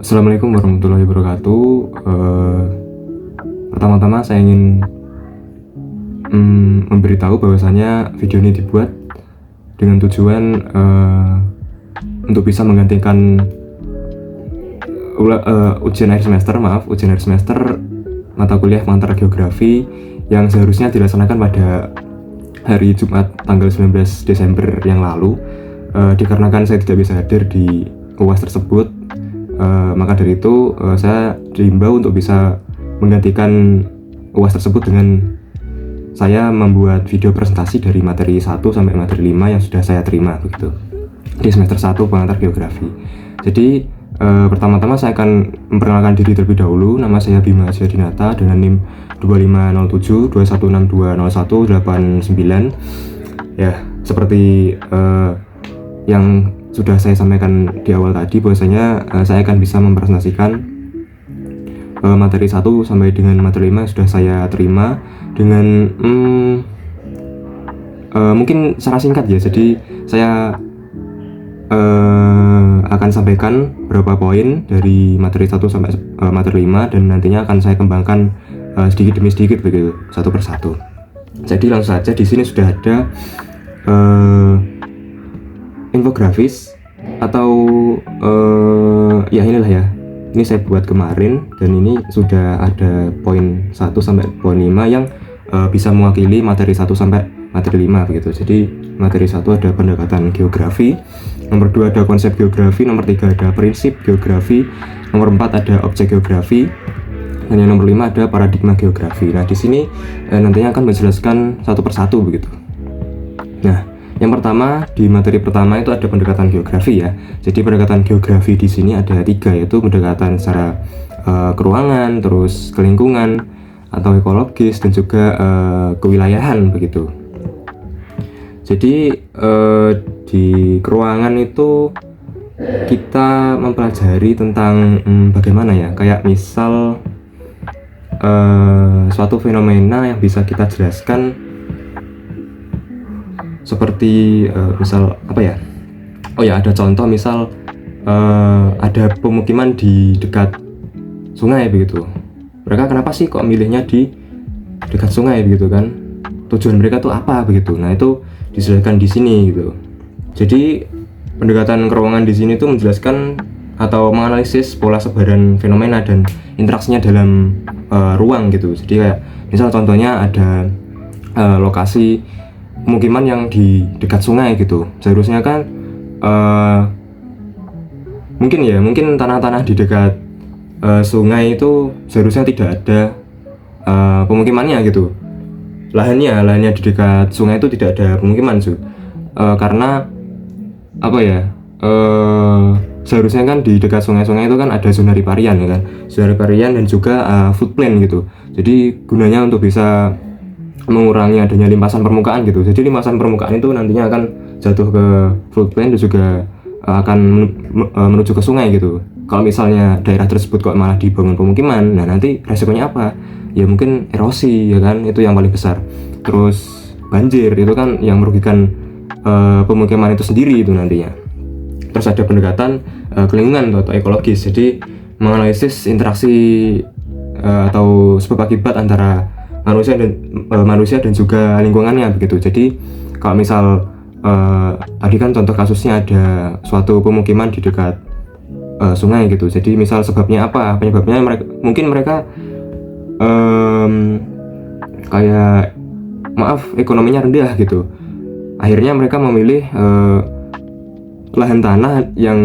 Assalamualaikum warahmatullahi wabarakatuh. Pertama-tama saya ingin memberitahu bahwasanya video ini dibuat dengan tujuan untuk bisa menggantikan ujian akhir semester mata kuliah pengantar geografi yang seharusnya dilaksanakan pada hari Jumat tanggal 19 Desember yang lalu. Dikarenakan saya tidak bisa hadir di UAS tersebut, maka dari itu saya diimbau untuk bisa menggantikan UAS tersebut dengan saya membuat video presentasi dari materi 1 sampai materi 5 yang sudah saya terima begitu di semester 1 pengantar geografi. Jadi pertama-tama saya akan memperkenalkan diri terlebih dahulu. Nama saya Bima Asyadinata dengan NIM 2507 21620189. Ya, seperti yang sudah saya sampaikan di awal tadi, bahwasanya saya akan bisa mempresentasikan materi 1 sampai dengan materi 5 sudah saya terima dengan mungkin secara singkat ya. Jadi saya akan sampaikan beberapa poin dari materi 1 sampai materi 5 dan nantinya akan saya kembangkan sedikit demi sedikit begitu, satu persatu. Jadi langsung saja, di sini sudah ada infografis atau ya inilah ya, ini saya buat kemarin dan ini sudah ada poin 1 sampai poin 5 yang bisa mewakili materi 1 sampai materi 5 begitu. Jadi materi 1 ada pendekatan geografi, nomor 2 ada konsep geografi, nomor 3 ada prinsip geografi, nomor 4 ada objek geografi, dan yang nomor 5 ada paradigma geografi. Nah, di sini nantinya akan menjelaskan satu persatu begitu. Nah, yang pertama, di materi pertama itu ada pendekatan geografi ya. Jadi pendekatan geografi di sini ada 3, yaitu pendekatan secara keruangan, terus kelingkungan atau ekologis, dan juga kewilayahan begitu. Jadi di keruangan itu kita mempelajari tentang bagaimana ya, kayak misal suatu fenomena yang bisa kita jelaskan seperti misal apa ya? Oh ya, ada contoh misal ada pemukiman di dekat sungai begitu. Mereka kenapa sih kok milihnya di dekat sungai begitu kan? Tujuan mereka tuh apa begitu? Nah, itu dijelaskan di sini gitu. Jadi pendekatan keruangan di sini tuh menjelaskan atau menganalisis pola sebaran fenomena dan interaksinya dalam ruang gitu. Jadi kayak misal contohnya ada lokasi pemukiman yang di dekat sungai gitu. Seharusnya kan mungkin tanah-tanah di dekat sungai itu seharusnya tidak ada pemukimannya gitu. Lahannya di dekat sungai itu tidak ada pemukiman karena apa ya? Seharusnya kan di dekat sungai-sungai itu kan ada zona riparian ya kan, zona riparian dan juga floodplain gitu. Jadi gunanya untuk bisa mengurangi adanya limpasan permukaan gitu. Jadi limpasan permukaan itu nantinya akan jatuh ke floodplain dan juga akan menuju ke sungai gitu. Kalau misalnya daerah tersebut kok malah dibangun pemukiman, nah nanti resikonya apa? Ya mungkin erosi ya kan, itu yang paling besar. Terus banjir itu kan yang merugikan pemukiman itu sendiri itu nantinya. Terus ada pendekatan kelingkungan atau ekologis. Jadi menganalisis interaksi atau sebab akibat antara manusia dan juga lingkungannya begitu. Jadi kalau misal tadi kan contoh kasusnya ada suatu pemukiman di dekat sungai gitu. Jadi misal sebabnya apa? Penyebabnya mungkin mereka kayak ekonominya rendah gitu. Akhirnya mereka memilih lahan tanah yang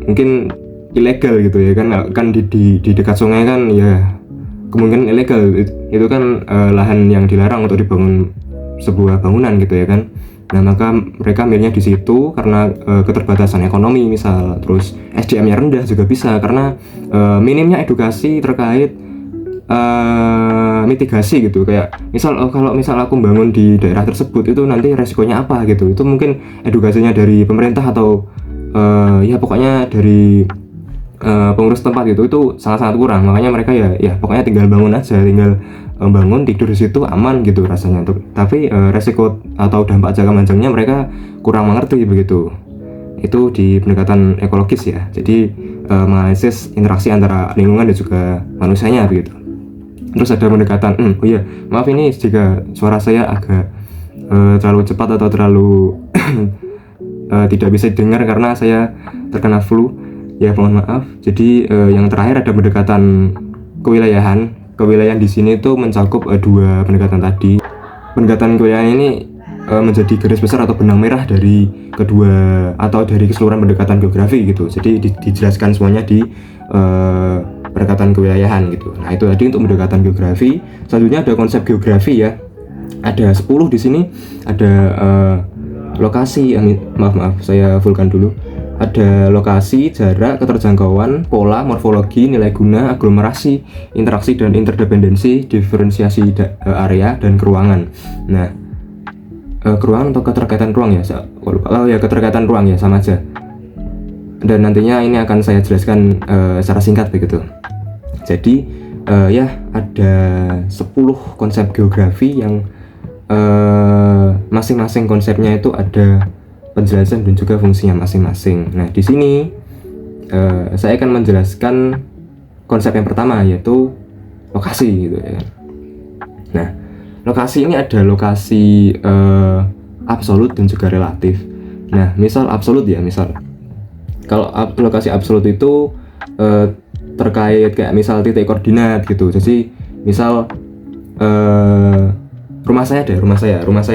mungkin ilegal gitu ya kan di dekat sungai kan ya kemungkinan ilegal itu kan lahan yang dilarang untuk dibangun sebuah bangunan gitu ya kan. Nah, maka mereka milihnya di situ karena keterbatasan ekonomi misal, terus SDM-nya rendah juga bisa karena minimnya edukasi terkait mitigasi gitu. Kayak misal kalau misal aku bangun di daerah tersebut itu nanti resikonya apa gitu. Itu mungkin edukasinya dari pemerintah atau ya pokoknya dari pengurus tempat gitu, itu sangat-sangat kurang. Makanya mereka ya pokoknya tinggal bangun aja, tinggal bangun tidur di situ aman gitu rasanya. Tapi resiko atau dampak jangka panjangnya mereka kurang mengerti begitu. Itu di pendekatan ekologis ya. Jadi menganalisis interaksi antara lingkungan dan juga manusianya begitu. Terus ada pendekatan, oh iya, maaf ini jika suara saya agak terlalu cepat atau terlalu tidak bisa didengar karena saya terkena flu, ya mohon maaf. Jadi yang terakhir ada pendekatan kewilayahan. Kewilayahan di sini itu mencakup dua pendekatan tadi. Pendekatan kewilayahan ini menjadi garis besar atau benang merah dari kedua atau dari keseluruhan pendekatan geografi gitu. Jadi dijelaskan semuanya di pendekatan kewilayahan gitu. Nah, itu tadi untuk pendekatan geografi. Selanjutnya ada konsep geografi ya. Ada 10 di sini. Ada lokasi, maaf saya fullkan dulu. Ada lokasi, jarak, keterjangkauan, pola, morfologi, nilai guna, aglomerasi, interaksi dan interdependensi, diferensiasi area dan keruangan. Nah, keruangan atau keterkaitan ruang ya? Oh ya, keterkaitan ruang ya, sama aja. Dan nantinya ini akan saya jelaskan secara singkat begitu. Jadi ya ada 10 konsep geografi yang masing-masing konsepnya itu ada penjelasan dan juga fungsinya masing-masing. Nah, di sini saya akan menjelaskan konsep yang pertama, yaitu lokasi gitu ya. Nah, lokasi ini ada lokasi absolut dan juga relatif. Nah, misal absolut ya, misal kalau lokasi absolut itu terkait kayak misal titik koordinat gitu. Jadi misal rumah saya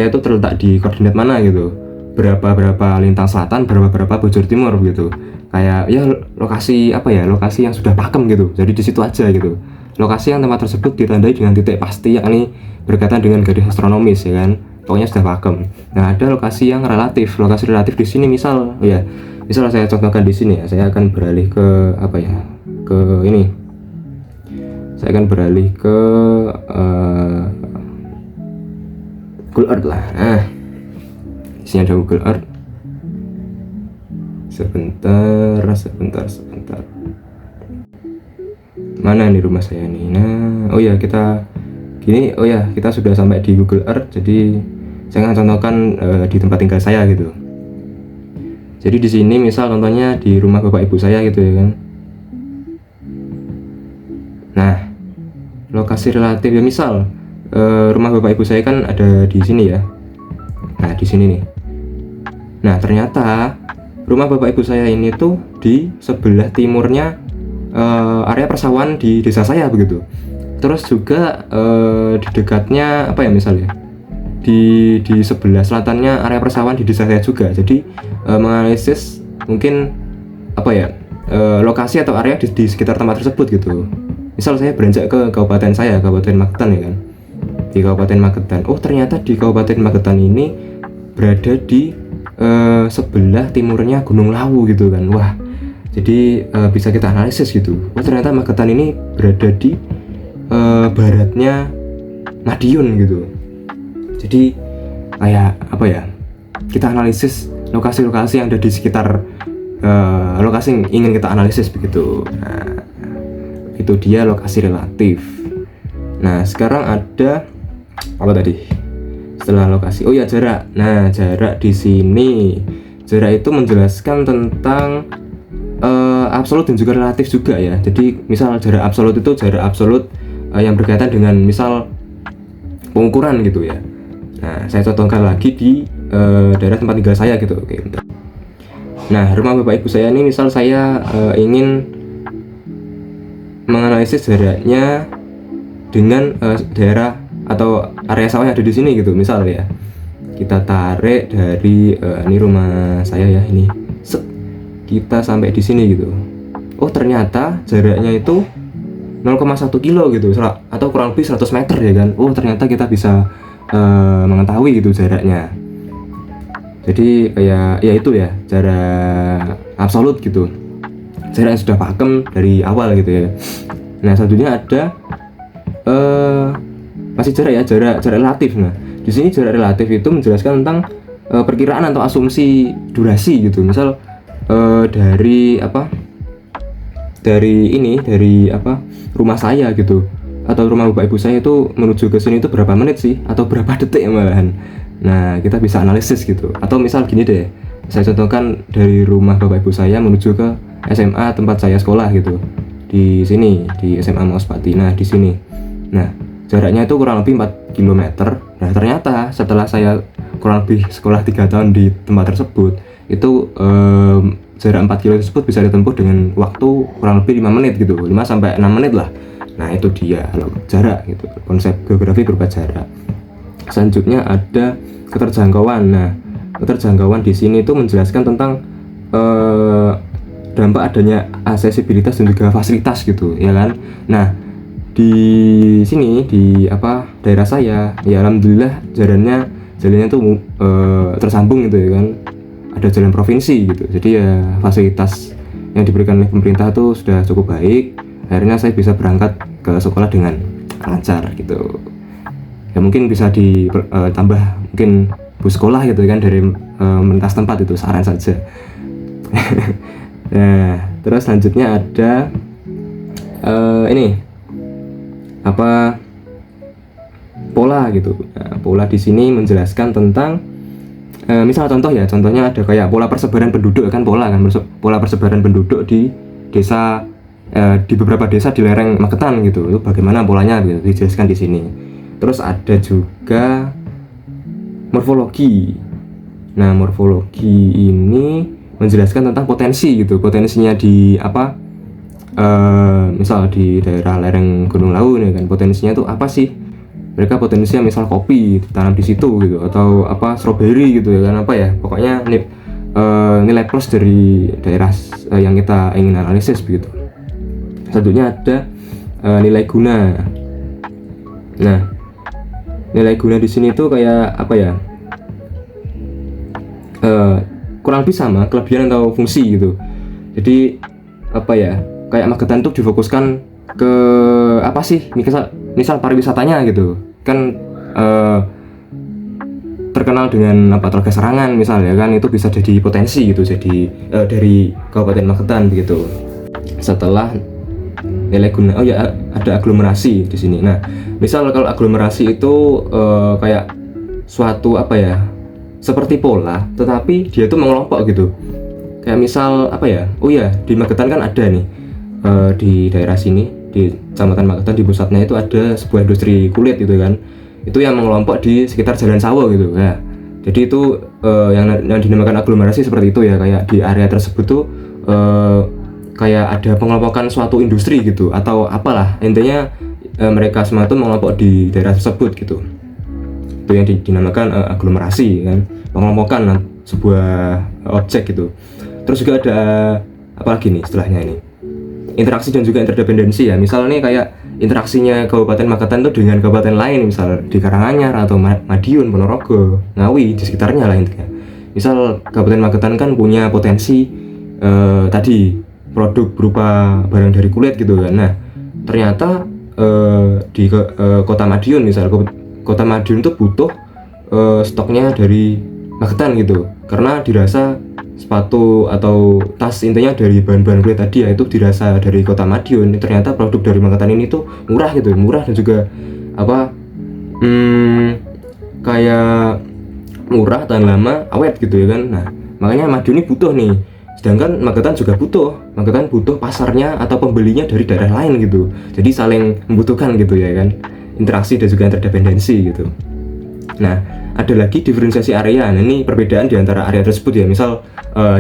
itu terletak di koordinat mana gitu, berapa lintang selatan, berapa bujur timur gitu. Kayak ya lokasi apa ya, lokasi yang sudah pakem gitu. Jadi di situ aja gitu. Lokasi yang tempat tersebut ditandai dengan titik pasti, yakni berkaitan dengan garis astronomis ya kan. Pokoknya sudah pakem. Nah, ada lokasi yang relatif. Lokasi relatif di sini misal saya contohkan di sini ya. Saya akan beralih ke apa ya? Ke ini. Saya akan beralih ke Google Earth lah. Nah, di sini ada Google Earth. Sebentar. Mana nih rumah saya nih? Nah, kita sudah sampai di Google Earth. Jadi saya akan contohkan di tempat tinggal saya gitu. Jadi di sini misal contohnya di rumah bapak ibu saya gitu ya kan. Nah, lokasi relatif ya misal rumah bapak ibu saya kan ada di sini ya. Nah, di sini nih. Nah, ternyata rumah bapak ibu saya ini tuh di sebelah timurnya area persawahan di desa saya begitu. Terus juga di dekatnya apa ya misalnya di sebelah selatannya area persawahan di desa saya juga. Jadi menganalisis mungkin apa ya lokasi atau area di sekitar tempat tersebut gitu. Misal saya beranjak ke kabupaten saya, Kabupaten Magetan ya kan. Di Kabupaten Magetan. Oh, ternyata di Kabupaten Magetan ini berada di sebelah timurnya Gunung Lawu gitu kan. Wah, jadi bisa kita analisis gitu. Oh, ternyata Magetan ini berada di baratnya Madiun gitu. Jadi kayak apa ya, kita analisis lokasi-lokasi yang ada di sekitar lokasi yang ingin kita analisis begitu. Nah, itu dia lokasi relatif. Nah, sekarang ada apa tadi? Setelah lokasi, oh ya jarak. Nah, jarak di sini, jarak itu menjelaskan tentang absolut dan juga relatif juga ya. Jadi misal jarak absolut itu jarak absolut yang berkaitan dengan misal pengukuran gitu ya. Nah, saya contohkan lagi di daerah tempat tinggal saya gitu. Oke, bentar. Nah, rumah bapak ibu saya ini misal saya ingin menganalisis jaraknya dengan daerah atau area sawah yang ada di sini gitu. Misal ya, kita tarik dari ini rumah saya ya, ini kita sampai di sini gitu. Oh, ternyata jaraknya itu 0,1 kilo gitu, atau kurang lebih 100 meter ya kan. Oh, ternyata kita bisa mengetahui gitu jaraknya. Jadi kayak ya itu ya, jarak absolut gitu, jarak yang sudah pakem dari awal gitu ya. Nah, selanjutnya ada masih jarak ya, jarak relatif. Nah, di sini jarak relatif itu menjelaskan tentang perkiraan atau asumsi durasi gitu. Misal dari rumah saya gitu, atau rumah bapak ibu saya itu menuju ke sini itu berapa menit sih, atau berapa detik malahan. Nah, kita bisa analisis gitu. Atau misal gini deh, saya contohkan dari rumah bapak ibu saya menuju ke SMA tempat saya sekolah gitu. Di sini, di SMA Mospati. Nah, di sini. Nah, jaraknya itu kurang lebih 4 km. Nah, ternyata setelah saya kurang lebih sekolah 3 tahun di tempat tersebut, itu jarak 4 km tersebut bisa ditempuh dengan waktu kurang lebih 5 menit gitu, 5 sampai 6 menit lah. Nah, itu dia jarak gitu, konsep geografi berupa jarak. Selanjutnya ada keterjangkauan. Nah, keterjangkauan di sini itu menjelaskan tentang dampak adanya aksesibilitas dan juga fasilitas gitu, ya kan. Nah, di sini di daerah saya, ya alhamdulillah jalannya tuh tersambung gitu, ya kan. Ada jalan provinsi gitu. Jadi ya fasilitas yang diberikan oleh pemerintah tuh sudah cukup baik. Akhirnya saya bisa berangkat ke sekolah dengan lancar gitu. Ya mungkin bisa ditambah mungkin bus sekolah gitu kan dari pemerintah setempat, itu saran saja. Nah, terus selanjutnya ada ini pola gitu. Nah, pola di sini menjelaskan tentang misal contohnya ada kayak pola persebaran penduduk kan, pola persebaran penduduk di desa, di beberapa desa di lereng Magetan gitu. Itu bagaimana polanya gitu, dijelaskan di sini. Terus ada juga morfologi. Nah, morfologi ini menjelaskan tentang potensi gitu, potensinya di misal di daerah lereng Gunung Lawu nih kan, potensinya tuh apa sih? Mereka potensinya misal kopi ditanam di situ gitu, atau strawberry gitu ya kan, pokoknya nilai plus dari daerah yang kita ingin analisis begitu. Selanjutnya ada nilai guna. Nah, nilai guna di sini tuh kayak kurang lebih sama, kelebihan atau fungsi gitu. Jadi kayak Magetan tuh difokuskan ke apa sih, misal pariwisatanya gitu kan, terkenal dengan Telaga Serangan misal ya kan, itu bisa jadi potensi gitu, jadi dari Kabupaten Magetan begitu. Setelah nilai guna, ada aglomerasi di sini. Nah, misal kalau aglomerasi itu kayak suatu seperti pola, tetapi dia tuh mengelompok gitu. Kayak misal di Magetan kan ada nih, di daerah sini di Kecamatan Magetan, di pusatnya itu ada sebuah industri kulit gitu kan. Itu yang mengelompok di sekitar Jalan Sawo gitu ya. Jadi itu yang dinamakan aglomerasi seperti itu ya, kayak di area tersebut tuh kayak ada pengelompokan suatu industri gitu, atau apalah intinya, mereka semua tuh mengelompok di daerah tersebut gitu. Itu yang dinamakan aglomerasi kan, pengelompokan sebuah objek gitu. Terus juga ada apalagi nih istilahnya ini, interaksi dan juga interdependensi ya. Misal nih kayak interaksinya Kabupaten Magetan tuh dengan kabupaten lain, misal di Karanganyar atau Madiun, Ponorogo, Ngawi, di sekitarnya lah intinya. Misal Kabupaten Magetan kan punya potensi tadi produk berupa barang dari kulit gitu kan. Nah, ternyata di Kota Madiun misal, Kota Madiun tuh butuh stoknya dari Magetan gitu, karena dirasa sepatu atau tas intinya dari bahan-bahan kulit tadi ya, itu dirasa dari Kota Madiun. Ternyata produk dari Magetan ini tuh murah gitu, murah dan juga kayak murah dan lama awet gitu ya kan. Nah, makanya Madiun ini butuh nih, sedangkan Magetan juga Magetan butuh pasarnya atau pembelinya dari daerah lain gitu. Jadi saling membutuhkan gitu ya kan, interaksi dan juga interdependensi gitu. Nah, ada lagi diferensiasi area. Nah, ini perbedaan di antara area tersebut ya. Misal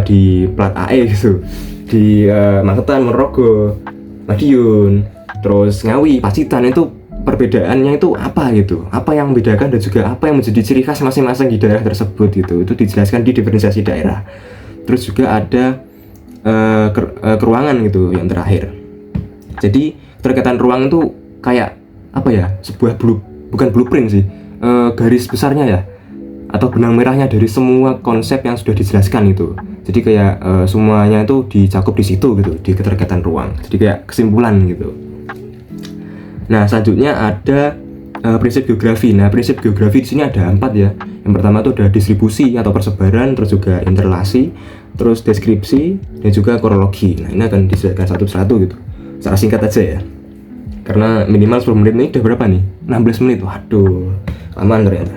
di plat AE gitu, di Magetan, Ponorogo, Madiun, terus Ngawi, Pacitan, itu perbedaannya itu apa gitu, apa yang membedakan dan juga apa yang menjadi ciri khas masing-masing di daerah tersebut gitu. Itu dijelaskan di diferensiasi daerah. Terus juga ada keruangan gitu yang terakhir. Jadi keterkaitan ruang itu kayak sebuah bukan blueprint sih, garis besarnya ya, atau benang merahnya dari semua konsep yang sudah dijelaskan itu. Jadi kayak semuanya itu dicakup di situ gitu, di keterkaitan ruang. Jadi kayak kesimpulan gitu. Nah, selanjutnya ada prinsip geografi. Nah, prinsip geografi di sini ada 4 ya. Yang pertama itu ada distribusi atau persebaran, terus juga interlasi, terus deskripsi, dan juga kronologi. Nah, ini akan dijelaskan satu persatu gitu, secara singkat aja ya, karena minimal 10 menit. Ini udah berapa nih? 16 menit. Waduh, lamaan ternyata.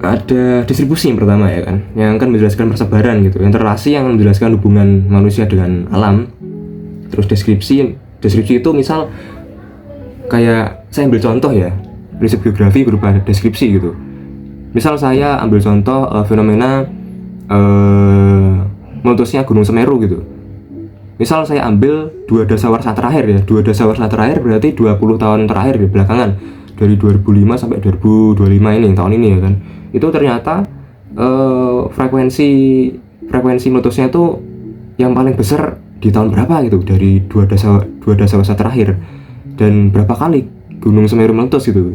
ada distribusi yang pertama ya kan, yang akan menjelaskan persebaran gitu, interrelasi yang menjelaskan hubungan manusia dengan alam. Terus deskripsi itu misal kayak saya ambil contoh ya, prinsip geografi berupa deskripsi gitu. Misal saya ambil contoh fenomena meletusnya Gunung Semeru gitu. Misal saya ambil 2 dasawarsa terakhir ya, 2 dasawarsa terakhir berarti 20 tahun terakhir di belakangan, dari 2005 sampai 2025 ini, tahun ini ya kan. Itu ternyata frekuensi meletusnya itu yang paling besar di tahun berapa gitu, dari 2 dasawarsa terakhir, dan berapa kali Gunung Semeru meletus gitu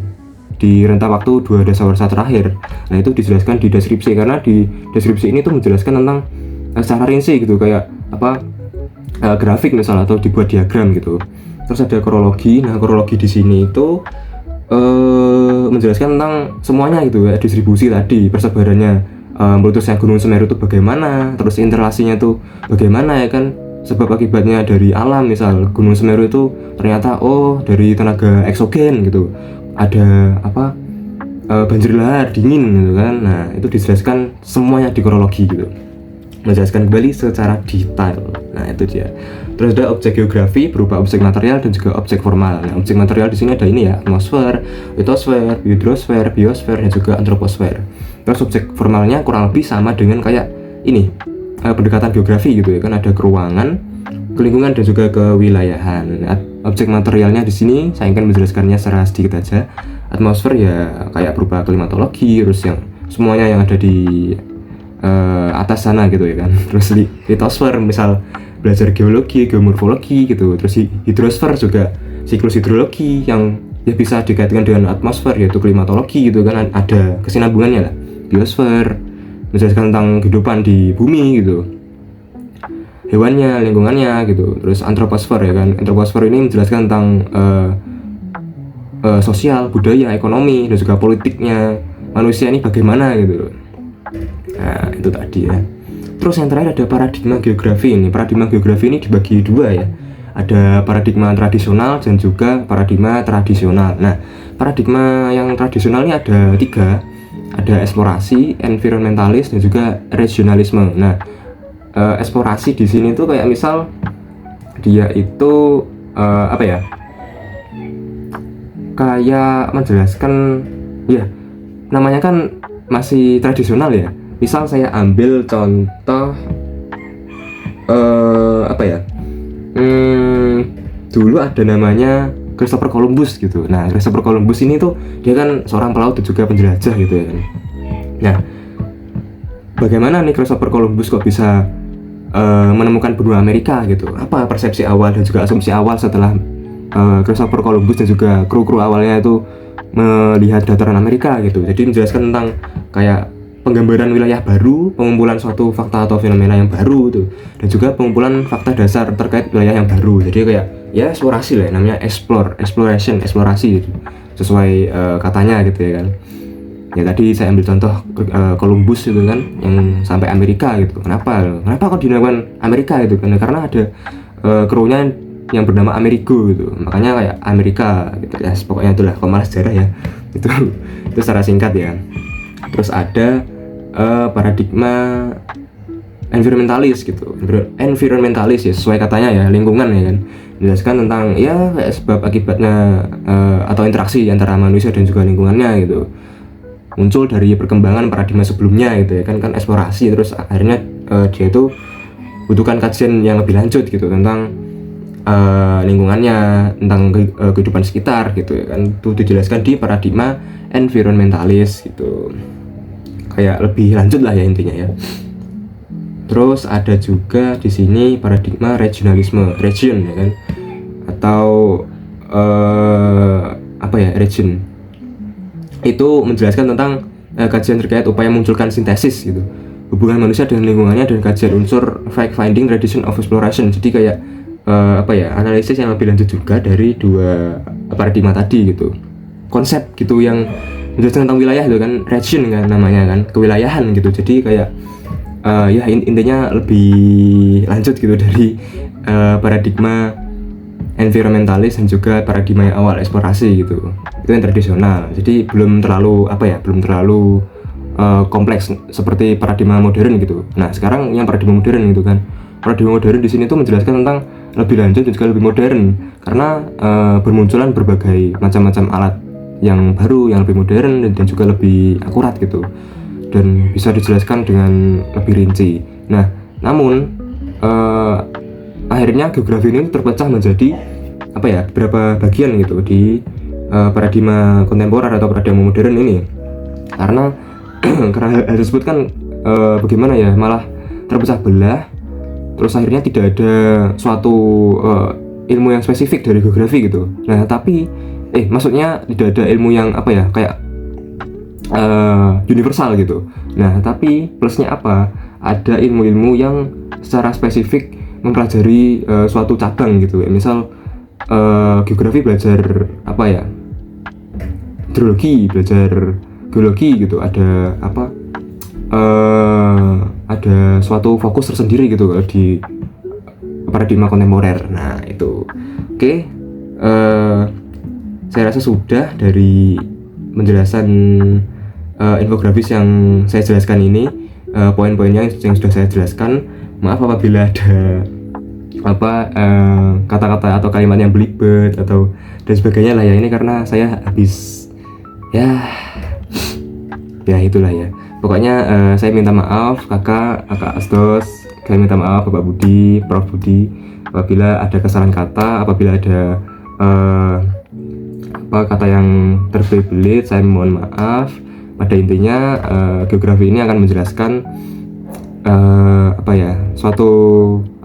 di rentang waktu 2 dasawarsa terakhir. Nah itu dijelaskan di deskripsi, karena di deskripsi ini tuh menjelaskan tentang secara rinci gitu, kayak apa, grafik misalnya, atau dibuat diagram gitu. Terus ada kronologi. Nah kronologi di sini itu menjelaskan tentang semuanya gitu ya, distribusi tadi, persebarannya meletusnya Gunung Semeru itu bagaimana, terus interrelasinya itu bagaimana ya kan, sebab akibatnya dari alam. Misal Gunung Semeru itu ternyata dari tenaga eksogen gitu, ada apa, banjir lahar dingin gitu kan. Nah itu dijelaskan semuanya di kronologi gitu, menjelaskan kembali secara detail. Nah itu dia. Terus ada objek geografi berupa objek material dan juga objek formal. Nah objek material di sini ada ini ya, atmosfer, litosfer, hidrosfer, biosfer, dan juga antroposfer. Terus objek formalnya kurang lebih sama dengan kayak ini, pendekatan geografi gitu ya kan, ada keruangan, kelingkungan, dan juga kewilayahan. Objek materialnya di sini saya ingin menjelaskannya secara sedikit aja. Atmosfer ya kayak berupa klimatologi, terus yang semuanya yang ada di atas sana gitu ya kan. Terus litosfer misal belajar geologi, geomorfologi gitu. Terus hidrosfer juga siklus hidrologi yang ya bisa dikaitkan dengan atmosfer, yaitu klimatologi gitu kan, ada kesinambungannya lah. Biosfer menjelaskan tentang kehidupan di bumi gitu, hewannya, lingkungannya gitu. Terus antroposfer ya kan, antroposfer ini menjelaskan tentang sosial, budaya, ekonomi, dan juga politiknya manusia ini bagaimana gitu. Nah itu tadi ya. Terus yang terakhir ada paradigma geografi ini. Paradigma geografi ini dibagi 2 ya, ada paradigma tradisional dan juga paradigma tradisional. Nah paradigma yang tradisional ini ada 3, ada eksplorasi, environmentalis, dan juga regionalisme. Nah eksplorasi di sini tuh kayak misal dia itu apa ya, kayak menjelaskan ya, namanya kan masih tradisional ya. Misal saya ambil contoh apa ya, dulu ada namanya Christopher Columbus gitu. Nah Christopher Columbus ini tuh dia kan seorang pelaut dan juga penjelajah gitu ya kan. Nah bagaimana nih Christopher Columbus kok bisa menemukan benua Amerika gitu? Apa persepsi awal dan juga asumsi awal setelah Christopher Columbus dan juga kru-kru awalnya itu melihat dataran Amerika gitu? Jadi menjelaskan tentang kayak penggambaran wilayah baru, pengumpulan suatu fakta atau fenomena yang baru tuh, dan juga pengumpulan fakta dasar terkait wilayah yang baru. Jadi kayak ya eksplorasi lah, namanya exploration, eksplorasi gitu, sesuai katanya gitu ya kan. Ya tadi saya ambil contoh Columbus itu kan, yang sampai Amerika gitu. Kenapa kok dinamakan Amerika gitu kan? Karena ada krunya yang bernama Amerigo gitu, makanya kayak Amerika gitu ya. Pokoknya itulah, kemarin sejarah ya itu secara singkat ya. Terus ada paradigma environmentalis gitu. Environmentalis ya sesuai katanya ya, lingkungan ya kan, menjelaskan tentang ya kayak sebab akibatnya atau interaksi antara manusia dan juga lingkungannya gitu, muncul dari perkembangan paradigma sebelumnya gitu ya kan eksplorasi. Terus akhirnya dia itu butuhkan kajian yang lebih lanjut gitu tentang lingkungannya, tentang kehidupan sekitar gitu ya kan. Itu dijelaskan di paradigma environmentalis gitu, kayak lebih lanjut lah ya intinya ya. Terus ada juga di sini paradigma regionalisme, region ya kan, atau apa ya, region itu menjelaskan tentang kajian terkait upaya munculkan sintesis gitu, hubungan manusia dengan lingkungannya, dan kajian unsur fact finding, tradition of exploration. Jadi kayak apa ya, analisis yang lebih lanjut juga dari 2 paradigma tadi gitu, konsep gitu yang menjelaskan tentang wilayah itu kan, region kan namanya kan, kewilayahan gitu. Jadi kayak ya intinya lebih lanjut gitu dari paradigma environmentalis dan juga paradigma yang awal eksplorasi gitu. Itu yang tradisional. Jadi belum terlalu apa ya, belum terlalu kompleks seperti paradigma modern gitu. Nah sekarang yang paradigma modern gitu kan, paradigma modern di sini tuh menjelaskan tentang lebih lanjut dan juga lebih modern karena bermunculan berbagai macam-macam alat yang baru, yang lebih modern dan juga lebih akurat gitu, dan bisa dijelaskan dengan lebih rinci. Nah namun akhirnya geografi ini terpecah menjadi apa ya, beberapa bagian gitu di paradigma kontemporer atau paradigma modern ini, karena karena hal tersebut kan bagaimana ya, malah terpecah belah, terus akhirnya tidak ada suatu ilmu yang spesifik dari geografi gitu. Nah tapi maksudnya tidak ada ilmu yang apa ya, kayak universal gitu. Nah tapi plusnya apa, ada ilmu-ilmu yang secara spesifik mempelajari suatu cabang gitu ya. Misal geografi belajar apa ya, hidrologi belajar geologi gitu, ada apa ada suatu fokus tersendiri gitu di paradigma kontemporer. Nah itu oke. Saya rasa sudah dari penjelasan infografis yang saya jelaskan ini, poin-poinnya yang sudah saya jelaskan. Maaf apabila ada kata-kata atau kalimat yang belibet atau dan sebagainya lah ya, ini karena saya habis ya itulah ya. Pokoknya saya minta maaf kakak Astos, saya minta maaf Bapak Budi, Prof Budi, apabila ada kesalahan kata, apabila ada kata yang terbelit, saya mohon maaf. Pada intinya geografi ini akan menjelaskan suatu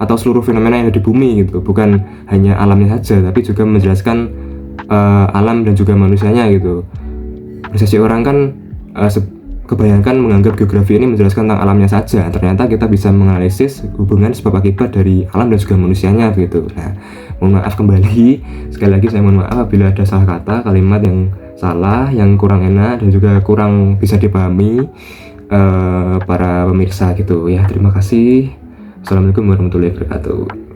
atau seluruh fenomena yang ada di bumi gitu, bukan hanya alamnya saja, tapi juga menjelaskan alam dan juga manusianya gitu. Persepsi orang kan kebanyakan menganggap geografi ini menjelaskan tentang alamnya saja, ternyata kita bisa menganalisis hubungan sebab akibat dari alam dan juga manusianya begitu. Nah, mohon maaf kembali, sekali lagi saya mohon maaf apabila ada salah kata, kalimat yang salah, yang kurang enak dan juga kurang bisa dipahami para pemirsa gitu ya. Terima kasih. Assalamualaikum warahmatullahi wabarakatuh.